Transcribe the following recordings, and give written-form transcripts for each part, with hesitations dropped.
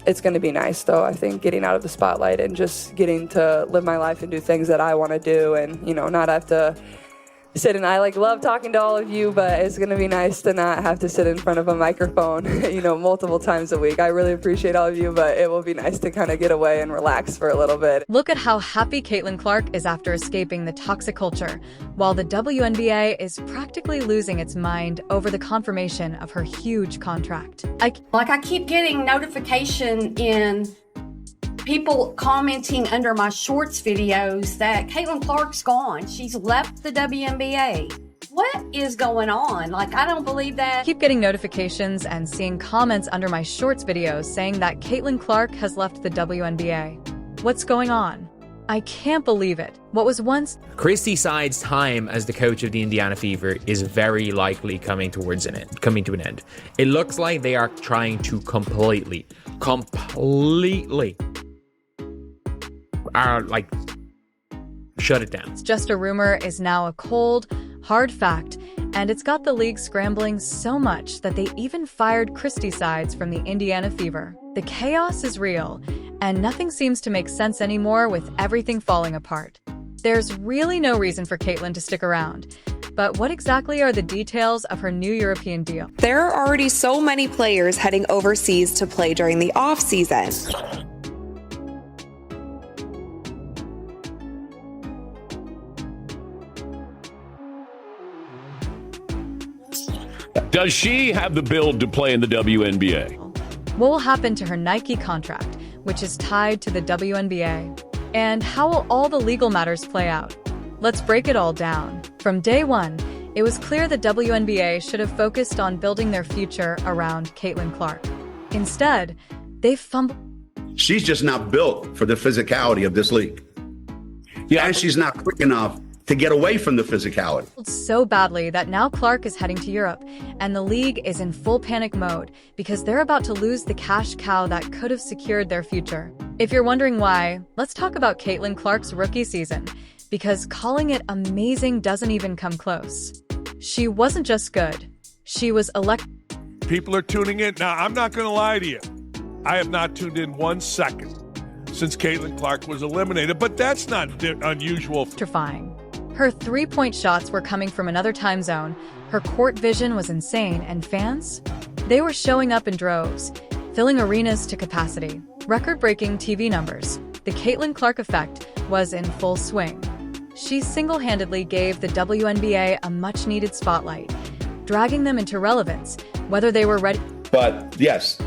It's going to be nice, though, I think, getting out of the spotlight and just getting to live my life and do things that I want to do and, not have to sit and I love talking to all of you, but it's going to be nice to not have to sit in front of a microphone, multiple times a week. I really appreciate all of you, but it will be nice to kind of get away and relax for a little bit. Look at how happy Caitlin Clark is after escaping the toxic culture, while the WNBA is practically losing its mind over the confirmation of her huge contract. I keep getting notification in people commenting under my shorts videos that Caitlin Clark's gone. She's left the WNBA. What is going on? I don't believe that. Keep getting notifications and seeing comments under my shorts videos saying that Caitlin Clark has left the WNBA. What's going on? I can't believe it. What was once... Christy Side's time as the coach of the Indiana Fever is very likely coming to an end. It looks like they are trying to completely shut it down. It's just a rumor is now a cold, hard fact, and it's got the league scrambling so much that they even fired Christy Sides from the Indiana Fever. The chaos is real, and nothing seems to make sense anymore with everything falling apart. There's really no reason for Caitlin to stick around. But what exactly are the details of her new European deal? There are already so many players heading overseas to play during the off-season. Does she have the build to play in the WNBA? What will happen to her Nike contract, which is tied to the WNBA? And how will all the legal matters play out? Let's break it all down. From day one, it was clear the WNBA should have focused on building their future around Caitlin Clark. Instead, they fumbled. She's just not built for the physicality of this league. Yeah, and she's not quick enough to get away from the physicality. So badly that now Clark is heading to Europe, and the league is in full panic mode because they're about to lose the cash cow that could have secured their future. If you're wondering why, let's talk about Caitlin Clark's rookie season, because calling it amazing doesn't even come close. She wasn't just good, she was People are tuning in. Now, I'm not going to lie to you. I have not tuned in 1 second since Caitlin Clark was eliminated, but that's not unusual. Electrifying. Her three-point shots were coming from another time zone, her court vision was insane, and fans? They were showing up in droves, filling arenas to capacity. Record-breaking TV numbers. The Caitlin Clark effect was in full swing. She single-handedly gave the WNBA a much-needed spotlight, dragging them into relevance, whether they were ready. But yes,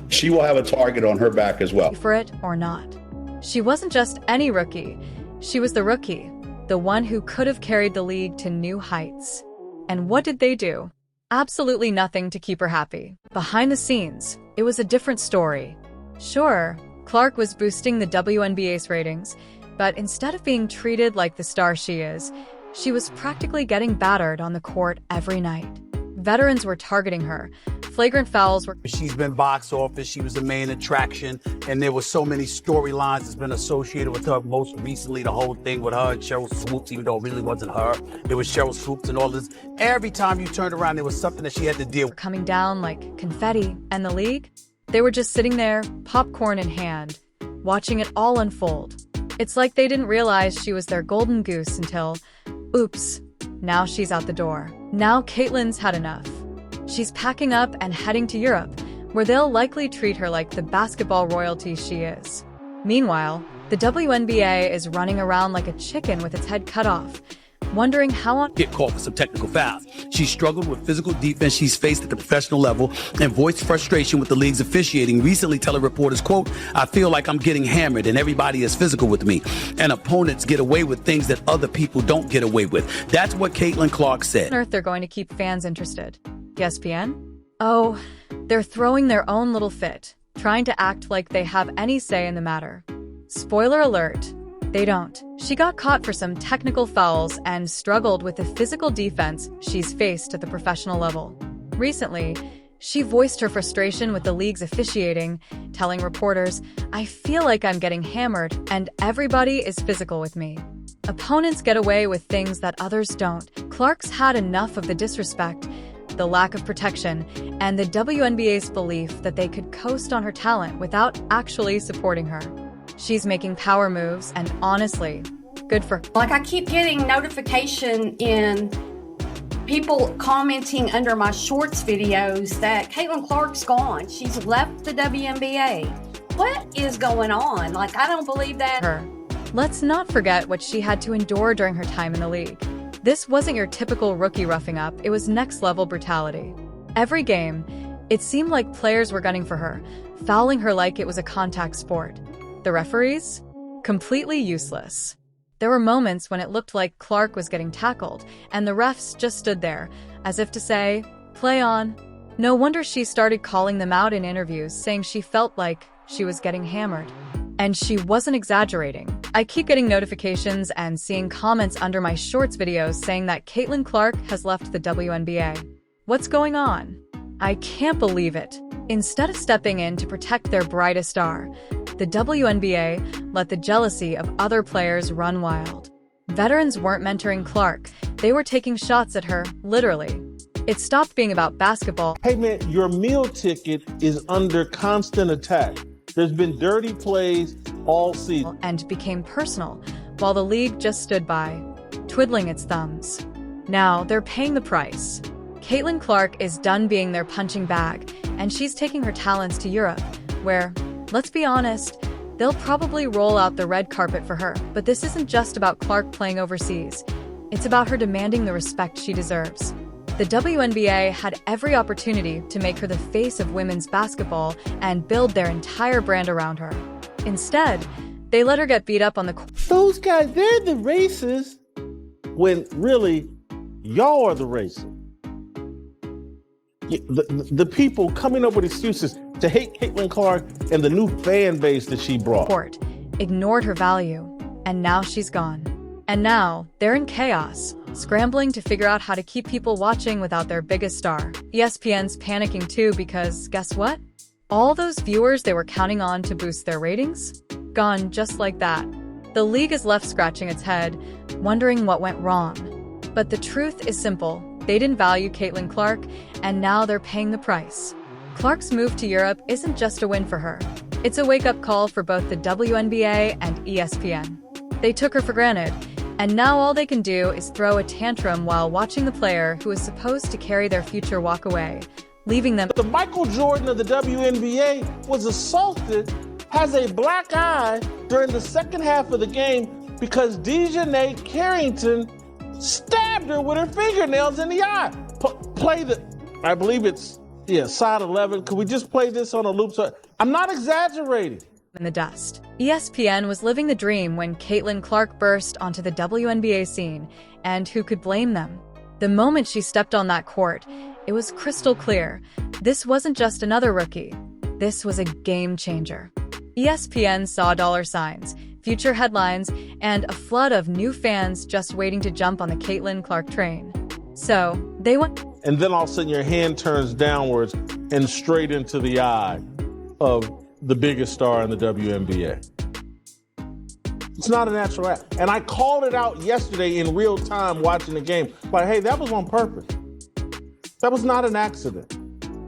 she will have a target on her back as well. For it or not. She wasn't just any rookie. She was the rookie. The one who could have carried the league to new heights. And what did they do? Absolutely nothing to keep her happy. Behind the scenes, it was a different story. Sure, Clark was boosting the WNBA's ratings, but instead of being treated like the star she is, she was practically getting battered on the court every night. Veterans were targeting her. Flagrant fouls were... She's been box office. She was the main attraction. And there were so many storylines that's been associated with her. Most recently, the whole thing with her and Cheryl Swoops, even though it really wasn't her. It was Cheryl Swoops and all this. Every time you turned around, there was something that she had to deal with. Coming down like confetti. And the league? They were just sitting there, popcorn in hand, watching it all unfold. It's like they didn't realize she was their golden goose until... Oops. Now she's out the door. Now Caitlin's had enough. She's packing up and heading to Europe, where they'll likely treat her like the basketball royalty she is. Meanwhile, the WNBA is running around like a chicken with its head cut off, wondering how on... Get caught for some technical fouls. She struggled with physical defense she's faced at the professional level and voiced frustration with the league's officiating, recently telling reporters, quote, "I feel like I'm getting hammered and everybody is physical with me. And opponents get away with things that other people don't get away with." That's what Caitlin Clark said. On earth they're going to keep fans interested? ESPN? Oh, they're throwing their own little fit, trying to act like they have any say in the matter. Spoiler alert. They don't. She got caught for some technical fouls and struggled with the physical defense she's faced at the professional level. Recently, she voiced her frustration with the league's officiating, telling reporters, "I feel like I'm getting hammered and everybody is physical with me. Opponents get away with things that others don't." Clark's had enough of the disrespect, the lack of protection, and the WNBA's belief that they could coast on her talent without actually supporting her. She's making power moves, and honestly, good for her. Like, I keep getting notification in people commenting under my shorts videos that Caitlin Clark's gone. She's left the WNBA. What is going on? Like, I don't believe that. Let's not forget what she had to endure during her time in the league. This wasn't your typical rookie roughing up, it was next-level brutality. Every game, it seemed like players were gunning for her, fouling her like it was a contact sport. The referees? Completely useless. There were moments when it looked like Clark was getting tackled, and the refs just stood there, as if to say, play on. No wonder she started calling them out in interviews, saying she felt like she was getting hammered. And she wasn't exaggerating. I keep getting notifications and seeing comments under my shorts videos saying that Caitlin Clark has left the WNBA. What's going on? I can't believe it. Instead of stepping in to protect their brightest star, the WNBA let the jealousy of other players run wild. Veterans weren't mentoring Clark, they were taking shots at her, literally. It stopped being about basketball. Hey man, your meal ticket is under constant attack. There's been dirty plays all season. And became personal, while the league just stood by, twiddling its thumbs. Now they're paying the price. Caitlin Clark is done being their punching bag, and she's taking her talents to Europe, where, let's be honest, they'll probably roll out the red carpet for her. But this isn't just about Clark playing overseas. It's about her demanding the respect she deserves. The WNBA had every opportunity to make her the face of women's basketball and build their entire brand around her. Instead, they let her get beat up on the court. Those guys, they're the racists, when really, y'all are the racists. The people coming up with excuses to hate Caitlin Clark and the new fan base that she brought. Ignored her value, and now she's gone. And now, they're in chaos, scrambling to figure out how to keep people watching without their biggest star. ESPN's panicking too because, guess what? All those viewers they were counting on to boost their ratings? Gone just like that. The league is left scratching its head, wondering what went wrong. But the truth is simple. They didn't value Caitlin Clark, and now they're paying the price. Clark's move to Europe isn't just a win for her. It's a wake-up call for both the WNBA and ESPN. They took her for granted, and now all they can do is throw a tantrum while watching the player who is supposed to carry their future walk away, leaving them. The Michael Jordan of the WNBA was assaulted, has a black eye during the second half of the game because Dejanay Carrington stabbed her with her fingernails in the eye. Play the, I believe it's, side 11. Could we just play this on a loop? So I'm not exaggerating. In the dust. ESPN was living the dream when Caitlin Clark burst onto the WNBA scene, and who could blame them? The moment she stepped on that court, it was crystal clear. This wasn't just another rookie. This was a game changer. ESPN saw dollar signs, future headlines, and a flood of new fans just waiting to jump on the Caitlin Clark train. So, they went. And then all of a sudden your hand turns downwards and straight into the eye of the biggest star in the WNBA. It's not a natural act. And I called it out yesterday in real time watching the game. Like, hey, that was on purpose. That was not an accident.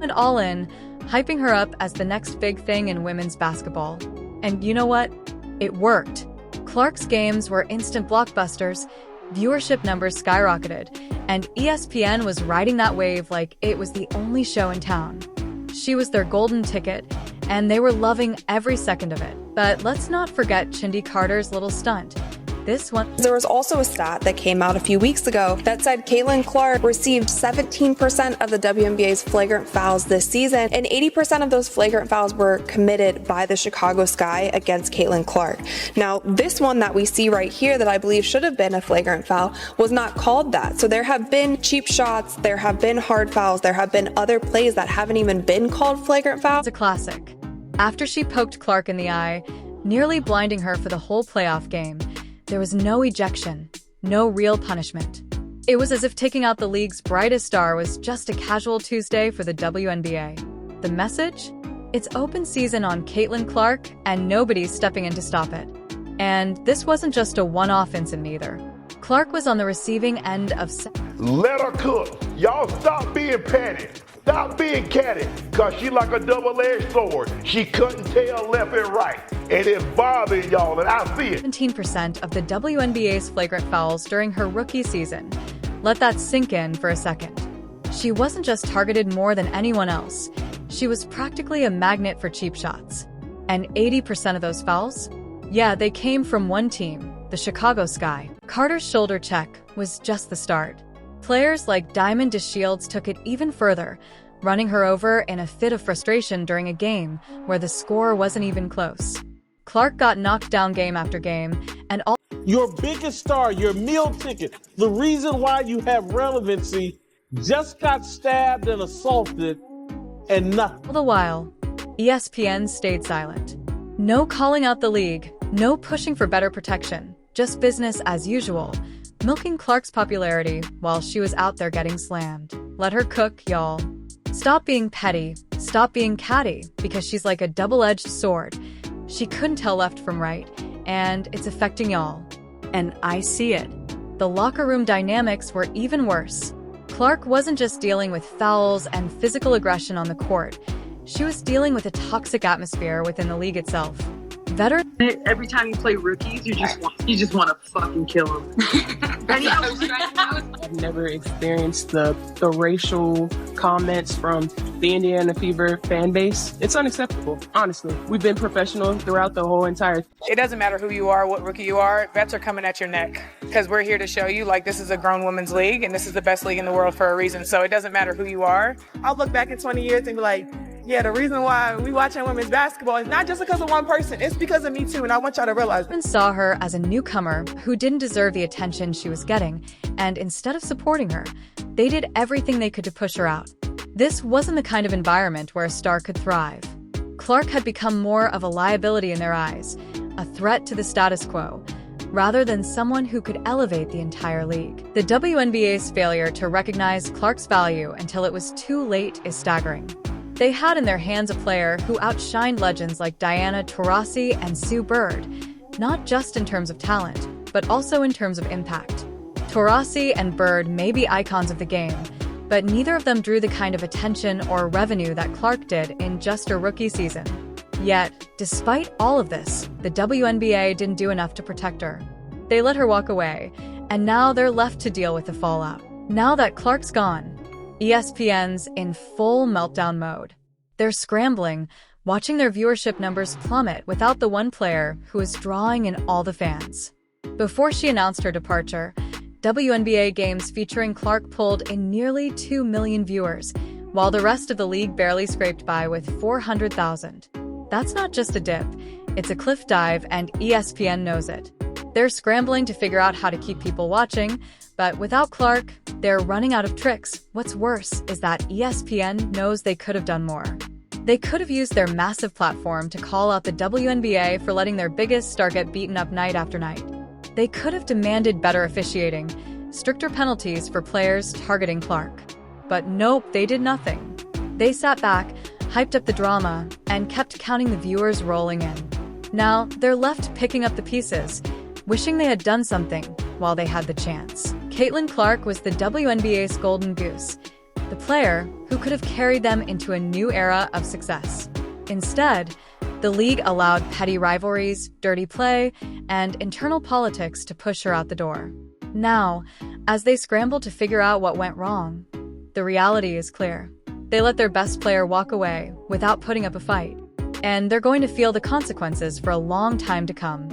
And all in, hyping her up as the next big thing in women's basketball. And you know what? It worked. Clark's games were instant blockbusters, viewership numbers skyrocketed, and ESPN was riding that wave like it was the only show in town. She was their golden ticket, and they were loving every second of it. But let's not forget Chindi Carter's little stunt. This one. There was also a stat that came out a few weeks ago that said Caitlin Clark received 17% of the WNBA's flagrant fouls this season, and 80% of those flagrant fouls were committed by the Chicago Sky against Caitlin Clark. Now, this one that we see right here that I believe should have been a flagrant foul was not called that. So there have been cheap shots, there have been hard fouls, there have been other plays that haven't even been called flagrant fouls. It's a classic. After she poked Clark in the eye, nearly blinding her for the whole playoff game, there was no ejection, no real punishment. It was as if taking out the league's brightest star was just a casual Tuesday for the WNBA. The message? It's open season on Caitlin Clark, and nobody's stepping in to stop it. And this wasn't just a one-off incident either. Clark was on the receiving end of let her cook. Y'all stop being petty. Stop being catty, because she like a double-edged sword. She couldn't tell left and right, and it's bothering y'all, and I see it. 17% of the WNBA's flagrant fouls during her rookie season. Let that sink in for a second. She wasn't just targeted more than anyone else. She was practically a magnet for cheap shots. And 80% of those fouls? Yeah, they came from one team, the Chicago Sky. Carter's shoulder check was just the start. Players like Diamond DeShields took it even further, running her over in a fit of frustration during a game where the score wasn't even close. Clark got knocked down game after game, and all your biggest star, your meal ticket, the reason why you have relevancy, just got stabbed and assaulted, and nothing. All the while, ESPN stayed silent. No calling out the league, no pushing for better protection, just business as usual, milking Clark's popularity while she was out there getting slammed. Let her cook, y'all. Stop being petty, stop being catty, because she's like a double-edged sword. She couldn't tell left from right, and it's affecting y'all. And I see it. The locker room dynamics were even worse. Clark wasn't just dealing with fouls and physical aggression on the court. She was dealing with a toxic atmosphere within the league itself. Every time you play rookies, you just want to fucking kill them. I've never experienced the racial comments from the Indiana Fever fan base. It's unacceptable, honestly. We've been professional throughout the whole entire. It doesn't matter who you are, what rookie you are, vets are coming at your neck, because we're here to show you, like, this is a grown women's league and this is the best league in the world for a reason. So it doesn't matter who you are. I'll look back in 20 years and be like, yeah, the reason why we watching women's basketball is not just because of one person. It's because of me too, and I want y'all to realize that. Saw her as a newcomer who didn't deserve the attention she was getting, and instead of supporting her, they did everything they could to push her out. This wasn't the kind of environment where a star could thrive. Clark had become more of a liability in their eyes, a threat to the status quo, rather than someone who could elevate the entire league. The WNBA's failure to recognize Clark's value until it was too late is staggering. They had in their hands a player who outshined legends like Diana Taurasi and Sue Bird, not just in terms of talent, but also in terms of impact. Taurasi and Bird may be icons of the game, but neither of them drew the kind of attention or revenue that Clark did in just her rookie season. Yet, despite all of this, the WNBA didn't do enough to protect her. They let her walk away, and now they're left to deal with the fallout. Now that Clark's gone, ESPN's in full meltdown mode. They're scrambling, watching their viewership numbers plummet without the one player who is drawing in all the fans. Before she announced her departure, WNBA games featuring Clark pulled in nearly 2 million viewers, while the rest of the league barely scraped by with 400,000. That's not just a dip, it's a cliff dive, and ESPN knows it. They're scrambling to figure out how to keep people watching, but without Clark, they're running out of tricks. What's worse is that ESPN knows they could have done more. They could have used their massive platform to call out the WNBA for letting their biggest star get beaten up night after night. They could have demanded better officiating, stricter penalties for players targeting Clark. But nope, they did nothing. They sat back, hyped up the drama, and kept counting the viewers rolling in. Now, they're left picking up the pieces, wishing they had done something while they had the chance. Caitlin Clark was the WNBA's golden goose, the player who could have carried them into a new era of success. Instead, the league allowed petty rivalries, dirty play, and internal politics to push her out the door. Now, as they scramble to figure out what went wrong, the reality is clear. They let their best player walk away without putting up a fight, and they're going to feel the consequences for a long time to come.